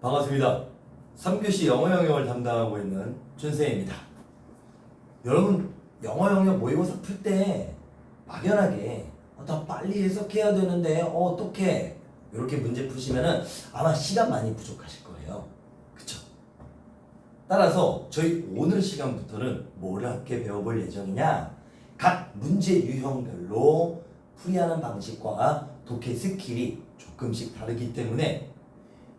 반갑습니다. 3교시 영어 영역을 담당하고 있는 준세입니다. 여러분, 영어 영역 모의고사 풀 때 막연하게 나 빨리 해석해야 되는데 어떡해? 이렇게 문제 푸시면은 아마 시간 많이 부족하실 거예요. 그쵸? 따라서 저희 오늘 시간부터는 뭘 함께 배워볼 예정이냐? 각 문제 유형별로 풀이하는 방식과 독해 스킬이 조금씩 다르기 때문에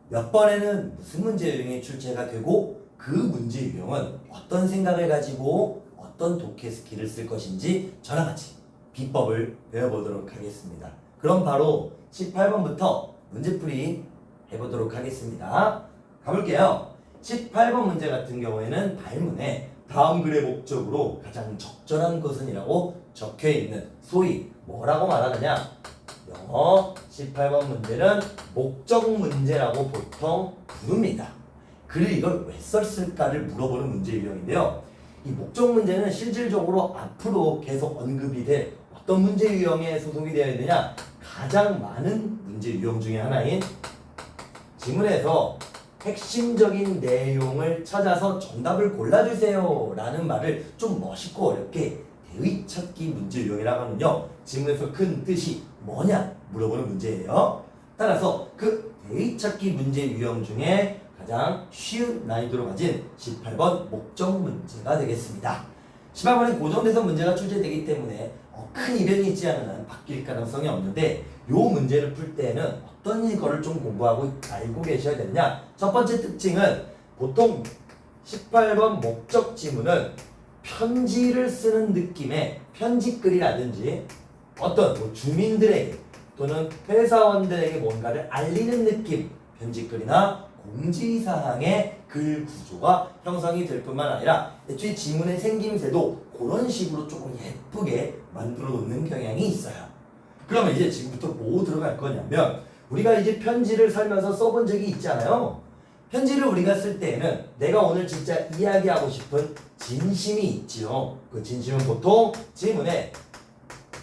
몇 번에는 무슨 문제 유형이 출제가 되고 그 문제 유형은 어떤 생각을 가지고 어떤 독해 스킬을 쓸 것인지 저랑 같이 비법을 배워보도록 하겠습니다. 그럼 바로 18번부터 문제풀이 해보도록 하겠습니다. 가볼게요. 18번 문제 같은 경우에는 발문에 다음 글의 목적으로 가장 적절한 것은 이라고 적혀있는 소위 뭐라고 말하느냐? 영어 18번 문제는 목적 문제라고 보통 부릅니다. 글을 이걸 왜 썼을까를 물어보는 문제 유형인데요. 이 목적 문제는 실질적으로 앞으로 계속 언급이 될 어떤 문제 유형에 소속이 되어야 되냐? 가장 많은 문제 유형 중에 하나인 지문에서 핵심적인 내용을 찾아서 정답을 골라주세요 라는 말을 좀 멋있고 어렵게 대의 찾기 문제 유형이라고 하면요, 지문에서 큰 뜻이 뭐냐 물어보는 문제예요. 따라서 그 대의 찾기 문제 유형 중에 가장 쉬운 난이도를 가진 18번 목적 문제가 되겠습니다. 18번에 고정돼서 문제가 출제되기 때문에 큰 이변이 있지 않은 한 바뀔 가능성이 없는데, 이 문제를 풀 때는 어떤 거를 좀 공부하고 알고 계셔야 되느냐. 첫 번째 특징은 보통 18번 목적 지문은 편지를 쓰는 느낌의 편지글이라든지 어떤 주민들에게 또는 회사원들에게 뭔가를 알리는 느낌 편지글이나 공지사항의 글 구조가 형성이 될 뿐만 아니라 애초에 지문의 생김새도 그런 식으로 조금 예쁘게 만들어 놓는 경향이 있어요. 그러면 이제 지금부터 뭐 들어갈 거냐면, 우리가 이제 편지를 살면서 써본 적이 있잖아요. 편지를 우리가 쓸 때에는 내가 오늘 진짜 이야기하고 싶은 진심이 있지요. 그 진심은 보통 지문의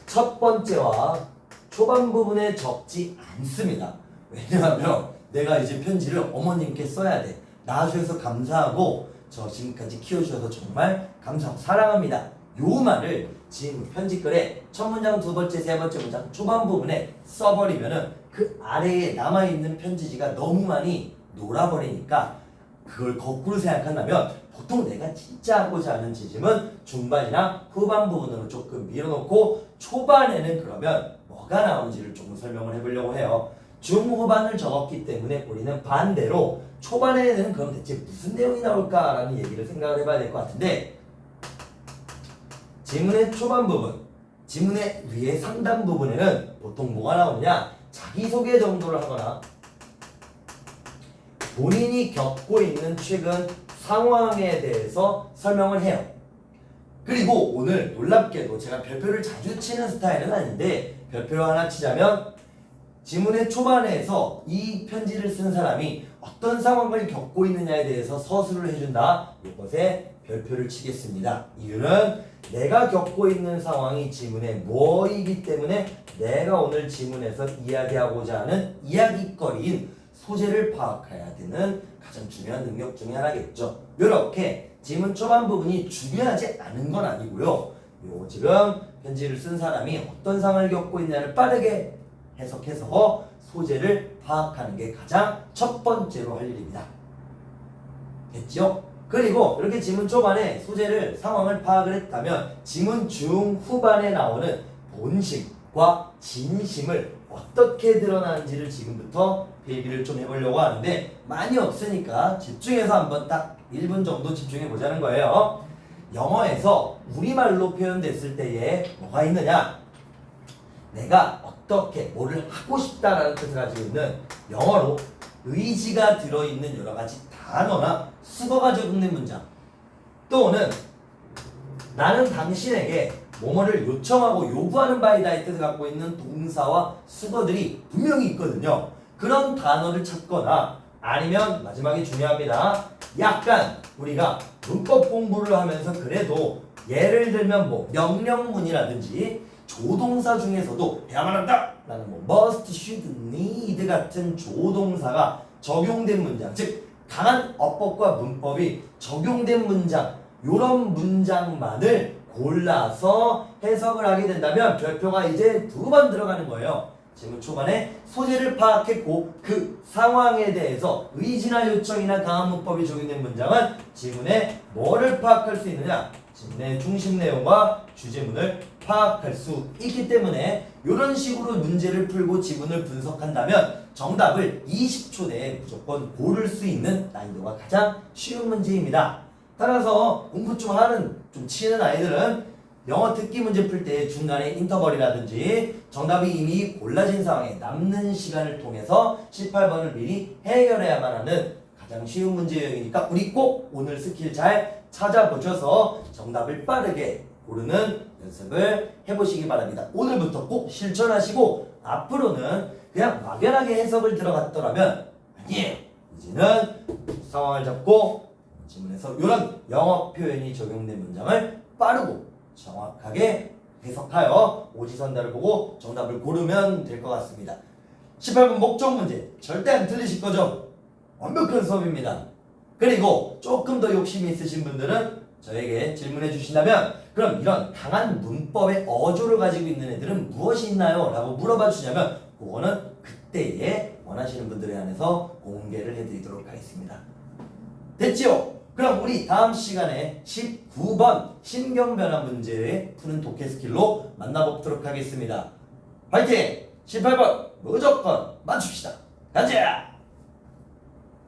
첫 번째와 초반 부분에 적지 않습니다. 왜냐하면 내가 이제 편지를 어머님께 써야 돼. 낳아주셔서 감사하고 저 지금까지 키워주셔서 정말 감사하고 사랑합니다. 요 말을 지금 편지글에 첫 문장, 두 번째, 세 번째 문장 초반 부분에 써버리면은 그 아래에 남아있는 편지지가 너무 많이 놀아버리니까 그걸 거꾸로 생각한다면 보통 내가 진짜 하고자 하는 지짐은 중반이나 후반 부분으로 조금 밀어놓고 초반에는 그러면 뭐가 나오는지를 조금 설명을 해보려고 해요. 중후반을 적었기 때문에 우리는 반대로 초반에는 그럼 대체 무슨 내용이 나올까라는 얘기를 생각을 해봐야 될 것 같은데, 지문의 초반 부분, 지문의 위에 상단 부분에는 보통 뭐가 나오느냐? 자기소개 정도를 하거나 본인이 겪고 있는 최근 상황에 대해서 설명을 해요. 그리고 오늘 놀랍게도 제가 별표를 자주 치는 스타일은 아닌데 별표를 하나 치자면, 지문의 초반에서 이 편지를 쓴 사람이 어떤 상황을 겪고 있느냐에 대해서 서술을 해준다. 이것에 별표를 치겠습니다. 이유는 내가 겪고 있는 상황이 지문에 뭐이기 때문에 내가 오늘 지문에서 이야기하고자 하는 이야기거리인 소재를 파악해야 되는 가장 중요한 능력 중에 하나겠죠. 이렇게 지문 초반 부분이 중요하지 않은 건 아니고요. 요 지금 편지를 쓴 사람이 어떤 상황을 겪고 있냐를 빠르게 해석해서 소재를 파악하는 게 가장 첫 번째로 할 일입니다. 됐죠? 그리고 이렇게 지문 초반에 소재를 상황을 파악을 했다면 지문 중후반에 나오는 본심과 진심을 어떻게 드러나는지를 지금부터 얘기를 좀 해보려고 하는데, 많이 없으니까 집중해서 한번 딱 1분 정도 집중해 보자는 거예요. 영어에서 우리말로 표현됐을 때에 뭐가 있느냐? 내가 어떻게 뭐를 하고 싶다라는 뜻을 가지고 있는 영어로 의지가 들어있는 여러 가지 단어나 수거가 적는 문장, 또는 나는 당신에게 뭐뭐를 요청하고 요구하는 바이다의 뜻을 갖고 있는 동사와 수거들이 분명히 있거든요. 그런 단어를 찾거나, 아니면 마지막에 중요합니다. 약간 우리가 문법 공부를 하면서 그래도 예를 들면 뭐 명령문이라든지 조동사 중에서도 해야만 한다 라는 뭐 must, should, need 같은 조동사가 적용된 문장, 즉 강한 어법과 문법이 적용된 문장, 요런 문장만을 골라서 해석을 하게 된다면 별표가 이제 2번 들어가는 거예요. 질문 초반에 소재를 파악했고 그 상황에 대해서 의지나 요청이나 강한 문법이 적용된 문장은 지문에 뭐를 파악할 수 있느냐? 지문의 중심 내용과 주제문을 파악할 수 있기 때문에 이런 식으로 문제를 풀고 지문을 분석한다면 정답을 20초 내에 무조건 고를 수 있는 난이도가 가장 쉬운 문제입니다. 따라서 공부 좀 치는 아이들은 영어 듣기 문제 풀 때 중간에 인터벌이라든지 정답이 이미 골라진 상황에 남는 시간을 통해서 18번을 미리 해결해야만 하는 가장 쉬운 문제이니까 우리 꼭 오늘 스킬 잘 찾아보셔서 정답을 빠르게 고르는 연습을 해보시기 바랍니다. 오늘부터 꼭 실천하시고 앞으로는 그냥 막연하게 해석을 들어갔더라면 아니에요. 이제는 상황을 잡고 지문에서 이런 영어 표현이 적용된 문장을 빠르고 정확하게 해석하여 오지선다를 보고 정답을 고르면 될 것 같습니다. 18번 목적 문제 절대 안 틀리실 거죠? 완벽한 수업입니다. 그리고 조금 더 욕심이 있으신 분들은 저에게 질문해 주신다면 그럼 이런 강한 문법의 어조를 가지고 있는 애들은 무엇이 있나요? 라고 물어봐 주시냐면 그거는 그때에 원하시는 분들에 한해서 공개를 해드리도록 하겠습니다. 됐지요? 그럼 우리 다음 시간에 19번 신경변화 문제를 푸는 독해 스킬로 만나보도록 하겠습니다. 화이팅! 18번 무조건 맞춥시다. 가자!